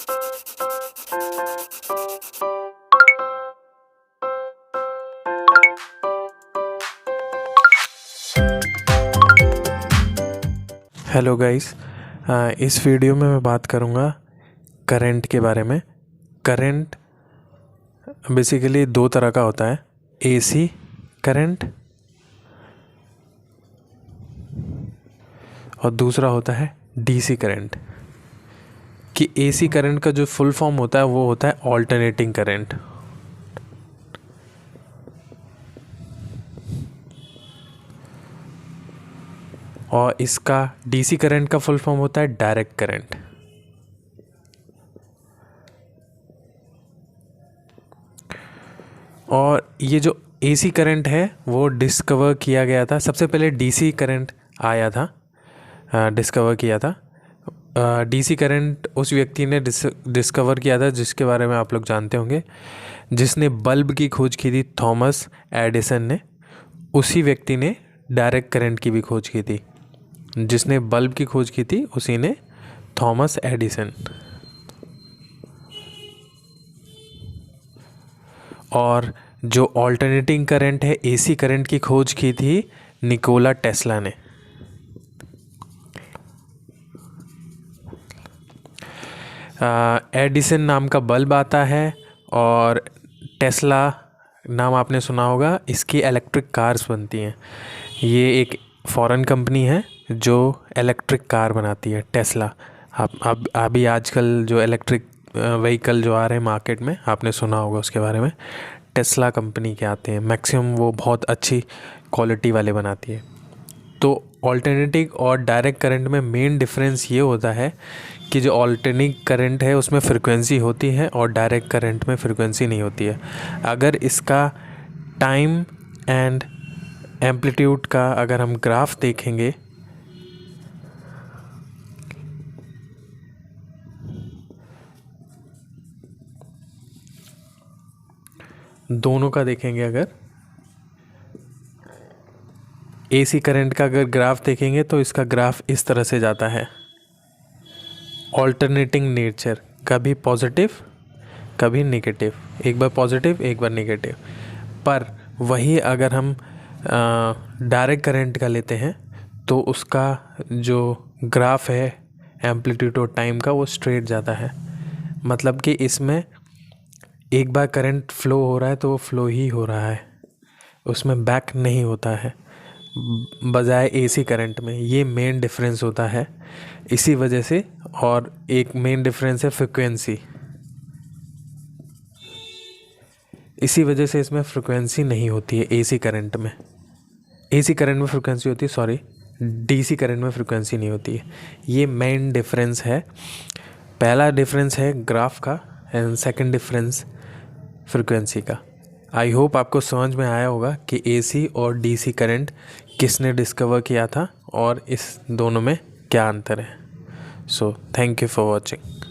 Hello guys, इस video में मैं बात करूँगा करंट के बारे में। करंट बेसिकली दो तरह का होता है, एसी करंट और दूसरा होता है डीसी करंट। कि एसी करंट का जो फुल फॉर्म होता है वो होता है ऑल्टरनेटिंग करंट। और इसका डीसी करंट का फुल फॉर्म होता है डायरेक्ट करंट। और ये जो एसी करंट है वो डिस्कवर किया गया था, सबसे पहले डीसी करंट आया था, डिस्कवर किया था। डीसी करंट उस व्यक्ति ने डिस्कवर किया था जिसके बारे में आप लोग जानते होंगे, जिसने बल्ब की खोज की थी, थॉमस एडिसन ने। उसी व्यक्ति ने डायरेक्ट करंट की भी खोज की थी। जिसने बल्ब की खोज की थी उसी ने थॉमस एडिसन। और जो ऑल्टरनेटिंग करंट है, एसी करंट की खोज की थी निकोला टेस्ला ने। एडिसन नाम का बल्ब आता है और टेस्ला नाम आपने सुना होगा, इसकी इलेक्ट्रिक कार्स बनती हैं। ये एक फॉरेन कंपनी है जो इलेक्ट्रिक कार बनाती है, टेस्ला। अब अभी आजकल जो इलेक्ट्रिक व्हीकल जो आ रहे हैं मार्केट में, आपने सुना होगा उसके बारे में। टेस्ला कंपनी के आते हैं, मैक्सिमम वो बहुत अच्छी क्वालिटी वाले बनाती है। तो ऑल्टरनेटिव और डायरेक्ट करंट में मेन डिफरेंस ये होता है कि जो ऑल्टरनेटिव करंट है उसमें फ्रिक्वेंसी होती है और डायरेक्ट करंट में फ्रिक्वेंसी नहीं होती है। अगर इसका टाइम एंड एम्पलीट्यूड का अगर हम ग्राफ देखेंगे, दोनों का देखेंगे, अगर एसी करंट का अगर ग्राफ देखेंगे तो इसका ग्राफ इस तरह से जाता है, ऑल्टरनेटिंग नेचर, कभी पॉजिटिव कभी नेगेटिव, एक बार पॉजिटिव एक बार नेगेटिव। पर वही अगर हम डायरेक्ट करंट का लेते हैं तो उसका जो ग्राफ है एम्पलीट्यूड और टाइम का, वो स्ट्रेट जाता है। मतलब कि इसमें एक बार करंट फ्लो हो रहा है तो वो फ्लो ही हो रहा है, उसमें बैक नहीं होता है, बजाय एसी करंट में। ये मेन डिफरेंस होता है इसी वजह से। और एक मेन डिफरेंस है फ्रिक्वेंसी, इसी वजह से इसमें फ्रिक्वेंसी नहीं होती है एसी करंट में। एसी करंट में फ्रिक्वेंसी होती है, सॉरी, डीसी करंट में फ्रिक्वेंसी नहीं होती है। ये मेन डिफरेंस है। पहला डिफरेंस है ग्राफ का एंड सेकंड डिफरेंस फ्रिक्वेंसी का। आई होप आपको समझ में आया होगा कि एसी और डीसी करंट किसने डिस्कवर किया था और इस दोनों में क्या अंतर है। So thank you for watching.